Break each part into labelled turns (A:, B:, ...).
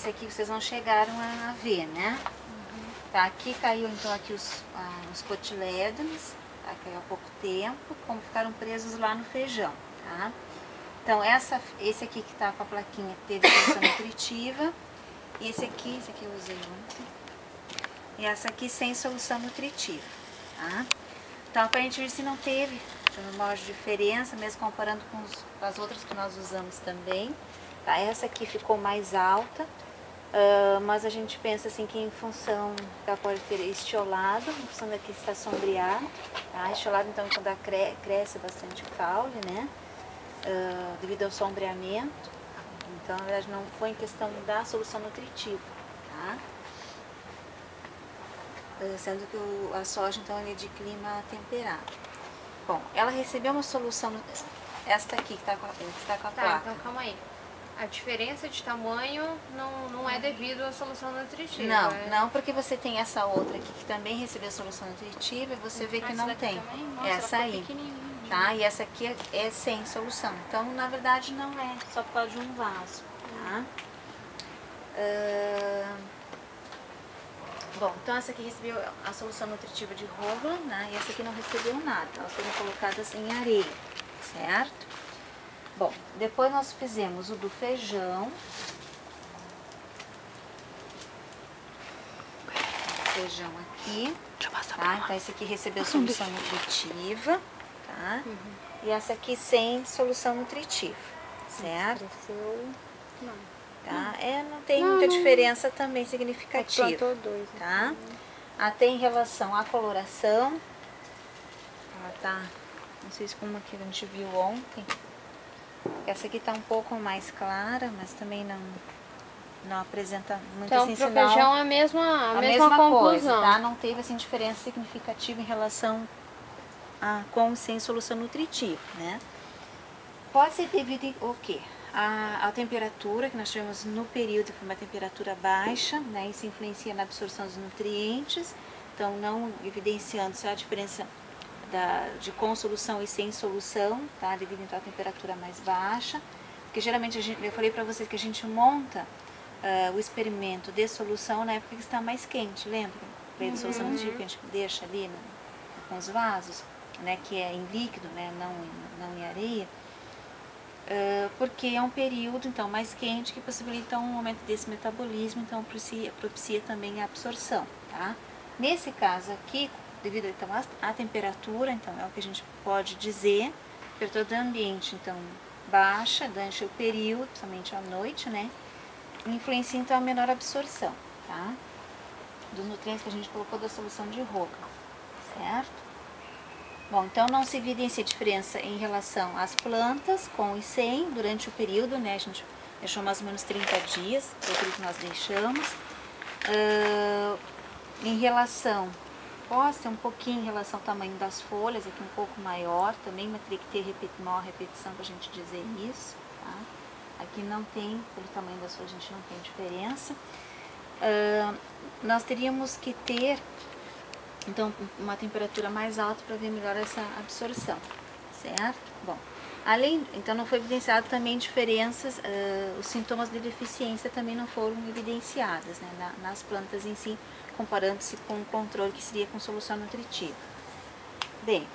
A: esse aqui vocês não chegaram a ver, né? Tá, aqui caiu então aqui os cotilédones, tá? Caiu há pouco tempo, como ficaram presos lá no feijão, tá? Então esse aqui que tá com a plaquinha teve solução nutritiva, e esse aqui eu usei ontem, e essa aqui sem solução nutritiva, tá? Então aparentemente se não teve maior diferença, mesmo comparando com as outras que nós usamos também, tá? Essa aqui ficou mais alta, mas a gente pensa assim que em função, ela pode ter estiolado, em função daqui está sombreado, tá? Estiolado então quando cresce bastante caule, né? Devido ao sombreamento, então na verdade não foi em questão da solução nutritiva, tá? Sendo que a soja então é de clima temperado. Bom, ela recebeu uma solução, esta aqui que está com a placa.
B: Tá, então calma aí. A diferença de tamanho não é devido à solução nutritiva.
A: Não, não, porque você tem essa outra aqui que também recebeu solução nutritiva e você vê que não tem.
B: Nossa,
A: essa aí, tá? E essa aqui é sem solução. Então, na verdade, não é só por causa de um vaso, tá? Bom, então essa aqui recebeu a solução nutritiva de róbula, né? E essa aqui não recebeu nada. Elas foram colocadas em areia, certo? Bom, depois nós fizemos o do feijão. Feijão aqui, tá? Então esse aqui recebeu solução nutritiva, tá? E essa aqui sem solução nutritiva, certo? Tá? Não tem muita diferença também significativa,
B: dois,
A: tá? Até em relação à coloração, ela tá, não sei se como que a gente viu ontem, essa aqui tá um pouco mais clara, mas também não apresenta muito
B: então,
A: assim,
B: pro
A: sinal.
B: feijão é a mesma conclusão.
A: Coisa, tá? Não teve assim diferença significativa em relação a com e sem solução nutritiva, né? Pode ser devido ao quê? A temperatura que nós tivemos no período foi uma temperatura baixa, né? Isso influencia na absorção dos nutrientes, então não evidenciando-se a diferença de com solução e sem solução, tá? Devido então à temperatura mais baixa, porque geralmente eu falei para vocês que a gente monta o experimento de solução na época que está mais quente, lembra? De solução nutritiva que a gente deixa ali com os vasos, né? Que é em líquido, né? Não em areia. Porque é um período então mais quente que possibilita um momento desse metabolismo, então propicia também a absorção, tá? Nesse caso aqui, devido então à temperatura, então é o que a gente pode dizer, temperatura do ambiente então baixa durante o período, principalmente à noite, né? Influencia então a menor absorção, tá? Dos nutrientes que a gente colocou da solução de roupa, certo? Bom, então não se evidencia diferença em relação às plantas com e sem durante o período, né? A gente deixou mais ou menos 30 dias, foi o que nós deixamos. Em relação, pode ter um pouquinho em relação ao tamanho das folhas, aqui um pouco maior também, mas teria que ter maior repetição para a gente dizer isso, tá? Aqui não tem, pelo tamanho das folhas a gente não tem diferença. Nós teríamos que ter então uma temperatura mais alta para ver melhor essa absorção, certo? Bom, então não foi evidenciado também diferenças, os sintomas de deficiência também não foram evidenciados, né, nas plantas em si, comparando-se com o controle que seria com solução nutritiva. Bem,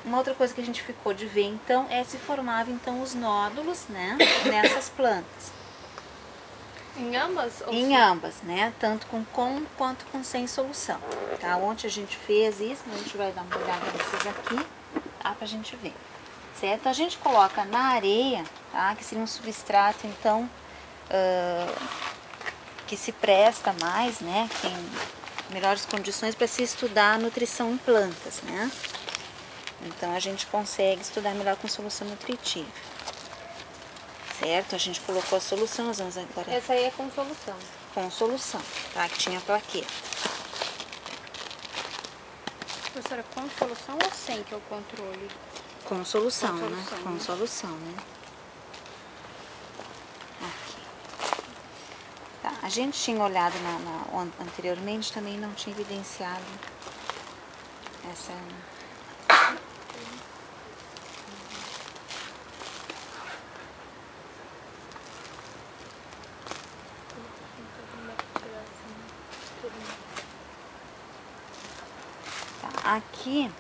A: uma outra coisa que a gente ficou de ver então é se formava então os nódulos, né, nessas plantas.
B: Em ambas?
A: Em ambas, né? Tanto com quanto com sem solução. Tá? Ontem a gente fez isso, a gente vai dar uma olhada nesses aqui, tá? Pra gente ver. Certo? A gente coloca na areia, tá? Que seria um substrato, então, que se presta mais, né? Tem melhores condições para se estudar a nutrição em plantas, né? Então a gente consegue estudar melhor com solução nutritiva. Certo? A gente colocou a solução, nós vamos agora...
B: Essa aí é com solução.
A: Com solução, tá? Que tinha a plaqueta.
B: Professora, com solução ou sem, que é o controle?
A: Com solução,
B: Com solução,
A: né? Com
B: né?
A: solução, né? Aqui. Tá, a gente tinha olhado anteriormente, também não tinha evidenciado essa... aqui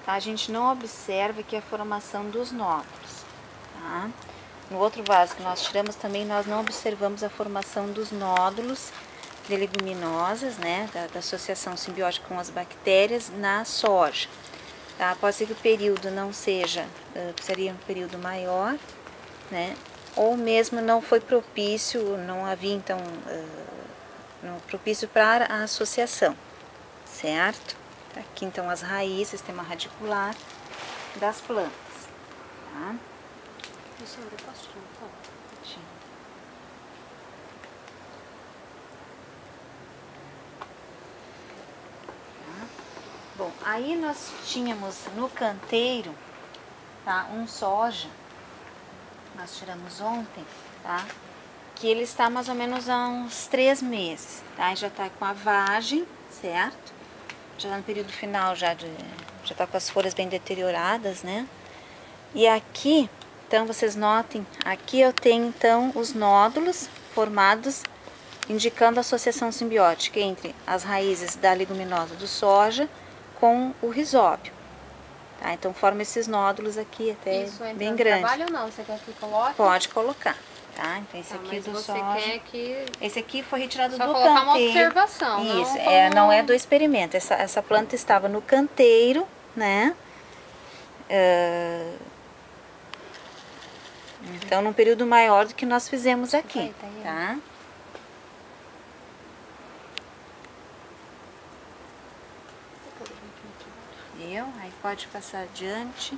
A: a gente não observa aqui a formação dos nódulos, tá? No outro vaso que nós tiramos também nós não observamos a formação dos nódulos de leguminosas, né, da associação simbiótica com as bactérias na soja. Tá? Pode ser que o período não seja, seria um período maior, né, ou mesmo não foi propício, não havia então não propício para a associação, certo? Aqui então as raízes, sistema radicular das plantas, tá?
B: Professora, eu posso tirar uma foto?
A: Bom, aí nós tínhamos no canteiro, tá, um soja, nós tiramos ontem, tá, que ele está mais ou menos há uns 3 meses, tá, já está com a vagem, certo, já está no período final, já está com as folhas bem deterioradas, né, e aqui, então vocês notem, aqui eu tenho então os nódulos formados, indicando a associação simbiótica entre as raízes da leguminosa do soja com o rizóbio. Tá? Então forma esses nódulos aqui até
B: isso entra
A: bem
B: no
A: grandes.
B: trabalho ou não? Você quer que coloque?
A: Pode colocar. Tá? Então esse aqui
B: mas
A: do
B: você
A: soja.
B: quer que...
A: Esse aqui foi retirado
B: Só
A: do
B: colocar
A: canteiro.
B: uma observação.
A: Isso,
B: não,
A: não é do experimento. Essa planta estava no canteiro, né? Então num período maior do que nós fizemos aqui. Tá? Aí pode passar adiante,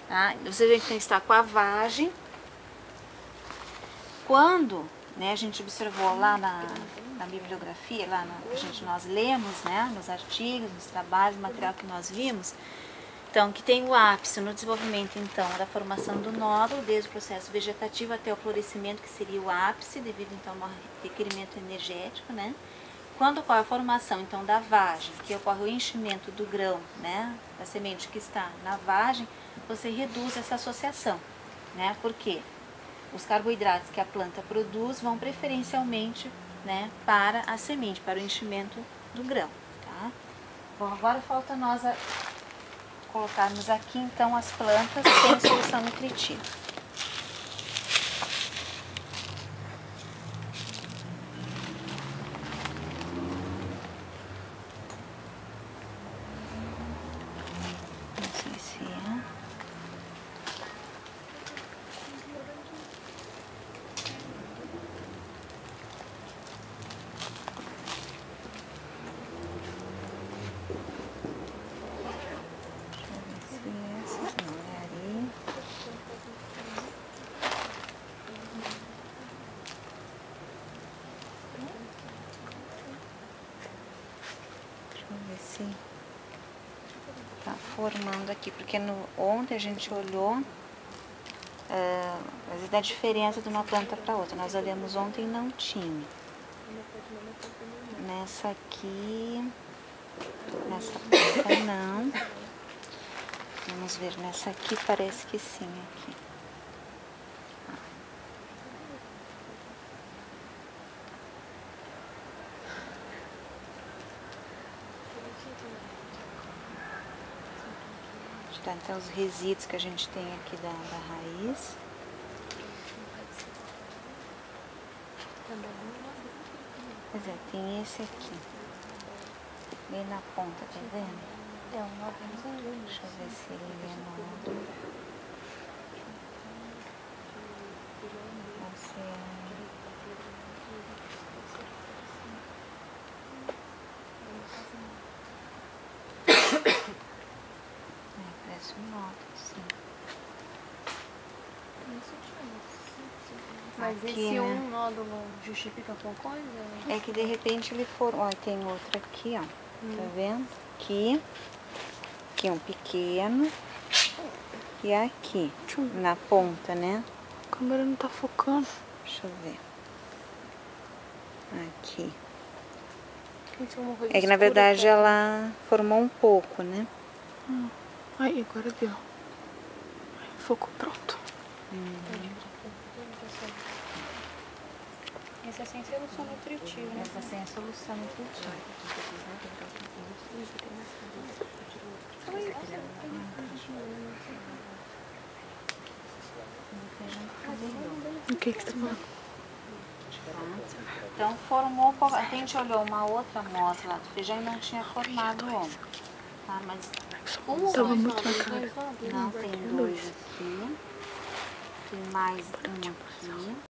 A: tá? Você vê que tem que estar com a vagem. Quando, né, a gente observou lá na bibliografia, lá nós lemos, né, nos artigos, nos trabalhos, no material que nós vimos, então, que tem o ápice no desenvolvimento, então, da formação do nódulo, desde o processo vegetativo até o florescimento, que seria o ápice, devido, então, ao requerimento energético, né? Quando ocorre a formação, então, da vagem, que ocorre o enchimento do grão, né, da semente que está na vagem, você reduz essa associação, né, porque os carboidratos que a planta produz vão preferencialmente, né, para a semente, para o enchimento do grão, tá? Bom, agora falta nós colocarmos aqui, então, as plantas sem solução nutritiva. Se tá formando aqui, porque ontem a gente olhou, às vezes dá diferença de uma planta para outra. Nós olhamos ontem e não tinha. Nessa aqui, nessa planta não. Vamos ver, nessa aqui parece que sim, aqui. Tá, então os resíduos que a gente tem aqui da raiz. Pois é, tem esse aqui. Bem na ponta, tá vendo?
B: É um nódulozinho.
A: Deixa eu ver se ele é nódulo. Parece um nódulo, sim.
B: Mas
A: aqui,
B: esse
A: né?
B: um nódulo justifica alguma coisa?
A: É que de repente ele for... Ó, tem outro aqui, ó. Tá vendo? Aqui um pequeno. E aqui, na ponta, né?
C: A câmera não tá focando.
A: Deixa eu ver. Aqui.
C: É
A: que na verdade ela formou um pouco, né?
C: Aí, agora deu. Focou, pronto.
B: Esse é sem solução nutritiva, né?
A: Essa sem a solução nutritiva.
C: O que você tá falando?
A: Então formou, a gente olhou uma outra amostra lá do feijão e não tinha formado o ombro. Tá? Mas
C: Tava muito na cara.
A: não, tem dois aqui, tem mais um aqui.